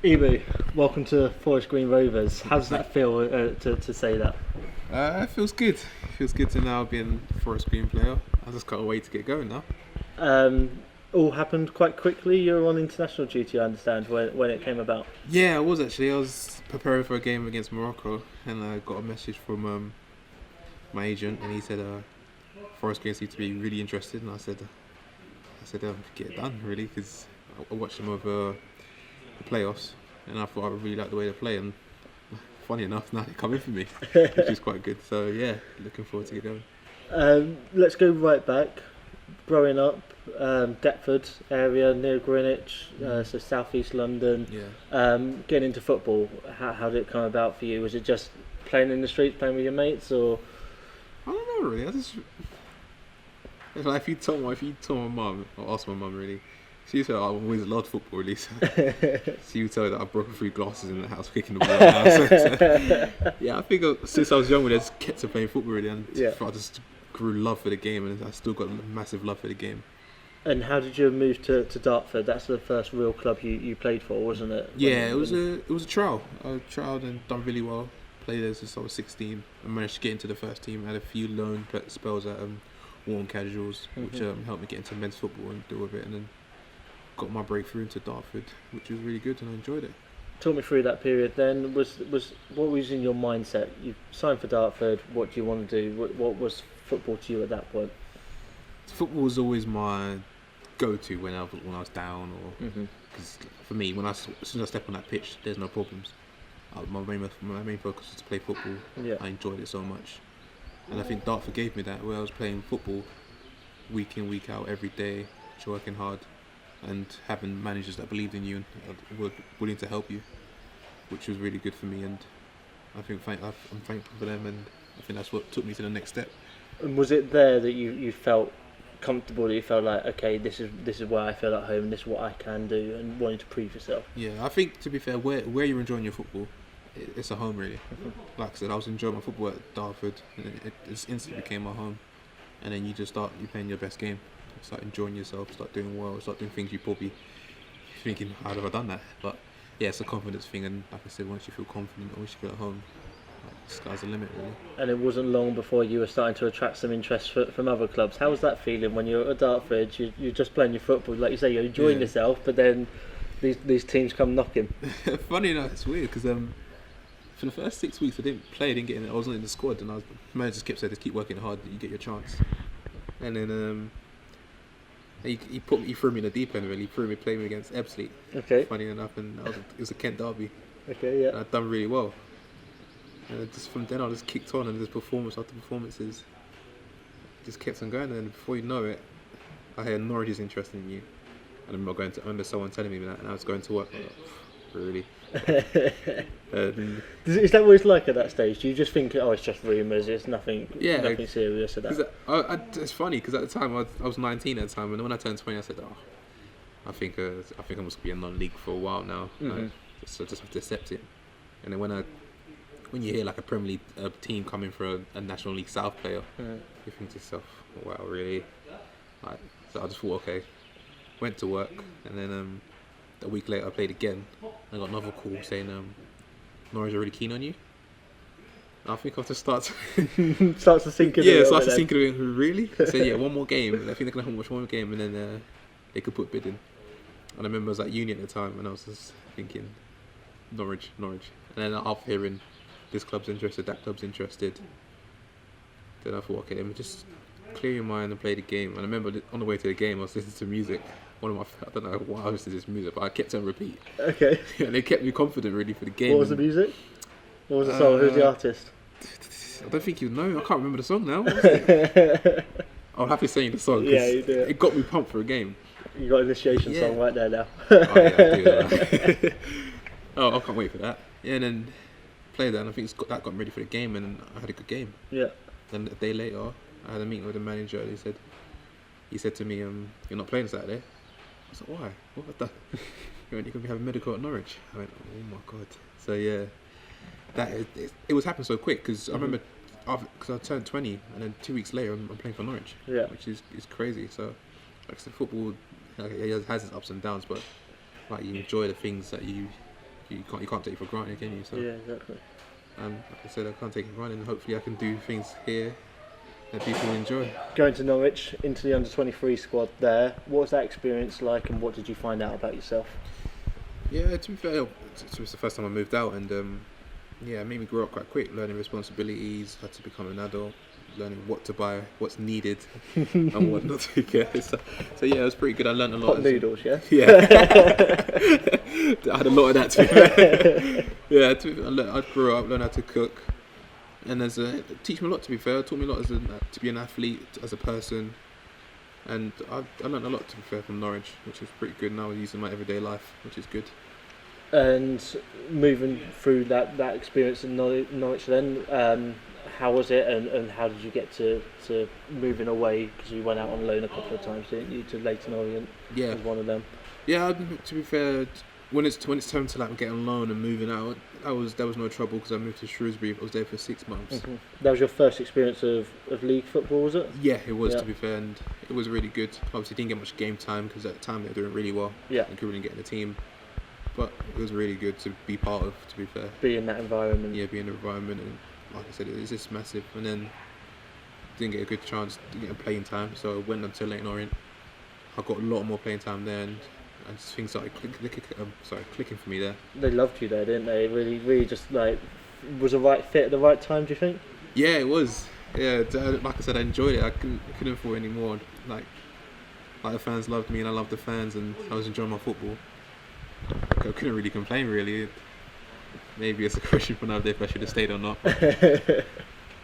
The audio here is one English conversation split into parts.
Ebou, welcome to Forest Green Rovers. How does that feel to say that? It feels good. It feels good to now be a Forest Green player. I just can't wait to get going now. All happened quite quickly. You were on international duty, I understand, when it came about. Yeah, I was actually. I was preparing for a game against Morocco, and I got a message from my agent, and he said Forest Green seemed to be really interested, and I said get it done really, because I watched them over the playoffs, and I thought I really liked the way they play, and funny enough, now they're coming for me, which is quite good. So yeah, looking forward to get going. Let's go right back. Growing up, Dartford area near Greenwich, so southeast London. Yeah. Getting into football, how did it come about for you? Was it just playing in the streets, playing with your mates, or? I don't know really. If you told my mum, or asked my mum really, she said I always loved football really. So she would tell you that I broke 3 glasses in the house kicking the ball around. So, yeah, I think since I was young, I just kept playing football really, and I just grew love for the game, and I still got a massive love for the game. And how did you move to Dartford? That's the first real club you played for, wasn't it? Yeah, it was a trial. I trialed and done really well. Played there since I was 16. I managed to get into the first team. I had a few loan spells at Warm Casuals, which helped me get into men's football and deal with it, and then got my breakthrough into Dartford, which was really good, and I enjoyed it. Talk me through that period then. What was in your mindset? You signed for Dartford. What do you want to do? What was football to you at that point? Football was always my go-to when I was down, or because for me, as soon as I step on that pitch, there's no problems. My main focus was to play football. Yeah. I enjoyed it so much, and I think Dartford gave me that, where I was playing football week in, week out, every day, working hard, and having managers that believed in you and were willing to help you, which was really good for me. And I think I'm thankful for them, and I think that's what took me to the next step. And was it there that you felt comfortable, that you felt like, okay, this is where I feel at home, this is what I can do, and wanting to prove yourself? Yeah, I think, to be fair, where you're enjoying your football, it's a home really. Like I said, I was enjoying my football at Dartford, and it instantly became my home. And then you playing your best game, start enjoying yourself, start doing well, start doing things you probably thinking, how have I done that? But yeah, it's a confidence thing, and like I said, once you feel confident, once you feel at home, sky's the limit really. And it wasn't long before you were starting to attract some interest from other clubs. How was that feeling when you're at Dartford? You're just playing your football, like you say, you're enjoying yourself, but then these teams come knocking. Funny enough, it's weird because for the first 6 weeks I didn't get in. I wasn't in the squad, and the manager just kept saying, just keep working hard, you get your chance. And then he threw me in the deep end really. He threw me playing against Ebbsfleet. Okay. Funny enough, and it was a Kent derby. Okay, yeah. And I'd done really well. And just from then on, I just kicked on, and just performance after performances, just kept on going. And before you know it, I heard Norwich is interested in you. And I remember someone telling me that, and I was going to work. Really? Is that what it's like at that stage? Do you just think, oh, it's just rumours, it's nothing serious at that? It's funny because at the time I was 19 at the time, and when I turned 20, I said, I think I must be in non-league for a while now. So I just have to accept it. And then when you hear like a Premier League team coming for a National League South player, you think to yourself, wow, really? So I just thought, okay, went to work, and then a week later I played again. I got another call saying Norwich are really keen on you. I think I have to start starts to sink in. Yeah, it starts to sink in. Really? I said, yeah, one more game. I think they're going to have one more game, and then they could put bid in. And I remember I was at uni at the time, and I was just thinking, Norwich. And then after hearing this club's interested, that club's interested, then I thought, okay, let me just clear your mind and play the game. And I remember on the way to the game, I was listening to music. I don't know why I listened to this music, but I kept it on repeat. Okay. And it kept me confident really for the game. What was the music? What was the song? Who's the artist? I don't think you know. I can't remember the song now. What was it? I'll have to sing the song. Yeah, you do. It got me pumped for a game. You got an initiation song right there now. Oh yeah, I do that. Oh, I can't wait for that. Yeah, and then played that, and I think that got me ready for the game, and I had a good game. Yeah. Then a day later, I had a meeting with the manager, and he said to me, "You're not playing Saturday." I was like, why? What have I done? You're going to be having medical at Norwich. I went, oh my god. So yeah, it was happening so quick, because I remember, because I turned 20, and then 2 weeks later I'm playing for Norwich, which is crazy. So like I said, football, it has its ups and downs, but like you enjoy the things that you you can't take it for granted, can you? So Yeah, exactly. like I said, I can't take it for granted, and hopefully I can do things here that people enjoy. Going to Norwich, into the under-23 squad there, what was that experience like, and what did you find out about yourself? Yeah, to be fair, it was the first time I moved out, and yeah, it made me grow up quite quick, learning responsibilities, had to become an adult, learning what to buy, what's needed, and what not to get. So yeah, it was pretty good. I learned a lot. Pot noodles, yeah? Yeah. I had a lot of that too. Yeah, I grew up, learned how to cook, and teach me a lot, to be fair. It taught me a lot to be an athlete, as a person, and I learned a lot, to be fair, from Norwich, which is pretty good now, using my everyday life, which is good. And moving through that experience in Norwich then, how was it, and how did you get to moving away, because you went out on loan a couple of times, didn't you, to Leyton Orient? Yeah. Was one of them. Yeah, to be fair, when it's time to like get on loan and moving out, there was no trouble, because I moved to Shrewsbury. I was there for 6 months. Mm-hmm. That was your first experience of league football, was it? Yeah, it was, to be fair, and it was really good. Obviously didn't get much game time, because at the time they were doing really well. Yeah. And couldn't get in the team. But it was really good to be part of, to be fair. Be in that environment. Yeah, be in the environment, and like I said, it was just massive. And then didn't get a good chance to get a playing time, so I went on to Leyton Orient. I got a lot more playing time there, and things started clicking for me there. They loved you there, didn't they? Really just like, was the right fit at the right time, do you think? Yeah, it was. Yeah, like I said, I enjoyed it. I couldn't afford any more. Like the fans loved me, and I loved the fans, and I was enjoying my football. I couldn't really complain, really. Maybe it's a question for another day if I should have stayed or not. But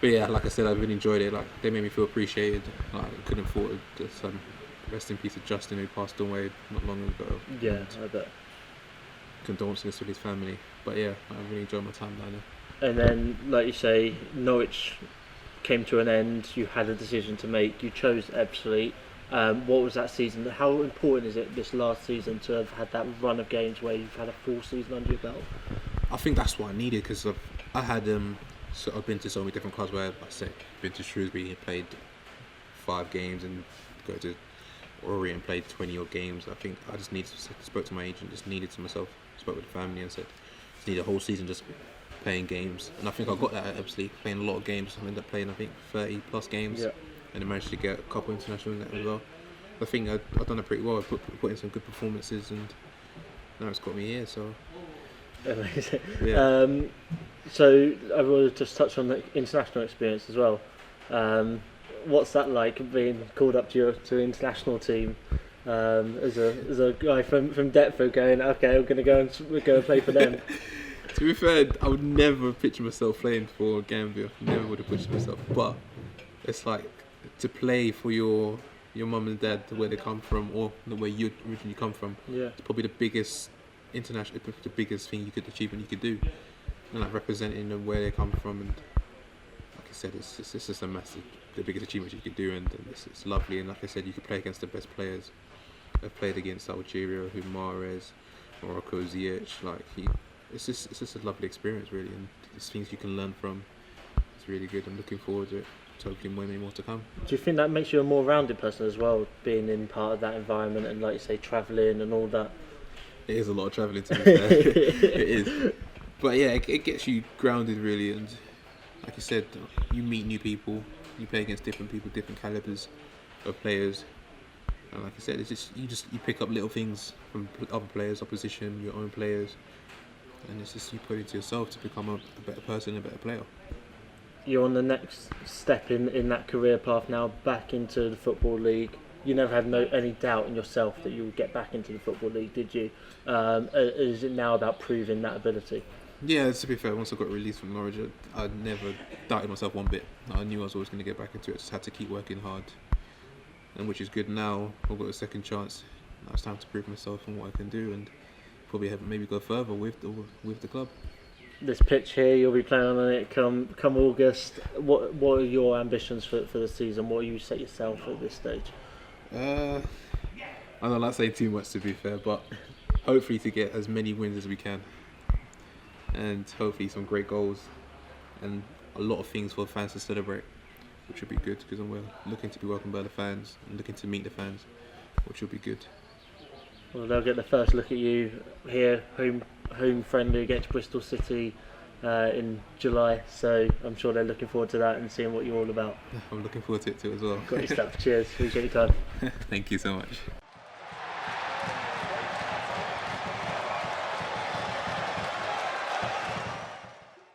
yeah, like I said, I really enjoyed it. Like, they made me feel appreciated. Like, I couldn't afford rest in peace of Justin, who passed away not long ago. Yeah, I bet. Condolences to his family. But yeah, I really enjoyed my time down there. And then, like you say, Norwich came to an end. You had a decision to make. You chose Ebbsfleet. What was that season? How important is it this last season to have had that run of games where you've had a full season under your belt? I think that's what I needed, because I had I've been to so many different clubs where I said been to Shrewsbury and played 5 games, and go to Orient and played 20 odd games. I think I just spoke to my agent, just needed to myself, spoke with the family and said just need a whole season just playing games. And I think I got that at Ebbsfleet, playing a lot of games. I ended up playing, I think, 30 plus games. Yeah. And I managed to get a couple international in that as well. I think I've done it pretty well. I put in some good performances, and now it's got me here. So Amazing. Yeah. So I will just touch on the international experience as well. What's that like, being called up to the international team as a guy from Dartford, going, okay, we're gonna go and play for them? To be fair, I would never picture myself playing for Gambia. Never would have pictured myself. But it's like, to play for your mum and dad, where they come from, or where you originally come from. Yeah. It's probably the biggest the biggest thing you could achieve and you could do, and like representing them where they come from. And like I said, it's just the biggest achievement you could do, and it's lovely. And like I said, you could play against the best players. I've played against Algeria, Mahrez, Morocco, Ziyech. Like it's just a lovely experience, really, and there's things you can learn from. It's really good. I'm looking forward to it. Hopefully many more to come. Do you think that makes you a more rounded person as well, being in part of that environment and, like you say, travelling and all that? It is a lot of travelling, to be fair. It is. But yeah, it gets you grounded, really, and like you said, you meet new people, you play against different people, different calibers of players, and like I said, it's just you pick up little things from other players, opposition, your own players, and it's just you put it into yourself to become a better person, a better player. You're on the next step in that career path now, back into the Football League. You never had any doubt in yourself that you would get back into the Football League, did you? Is it now about proving that ability? Yeah, to be fair, once I got released from Norwich, I never doubted myself one bit. I knew I was always going to get back into it. I just had to keep working hard, and which is good now. I've got a second chance. Now it's time to prove myself and what I can do, and probably maybe go further with the club. This pitch here, you'll be playing on it come August. What are your ambitions for the season? What do you set yourself at this stage? I don't like saying too much, to be fair, but hopefully to get as many wins as we can, and hopefully some great goals, and a lot of things for fans to celebrate, which would be good, because we're looking to be welcomed by the fans and looking to meet the fans, which will be good. Well, they'll get the first look at you here, home friendly against Bristol City in July. So I'm sure they're looking forward to that and seeing what you're all about. I'm looking forward to it too as well. Got your stuff. Cheers. Appreciate your time. Thank you so much.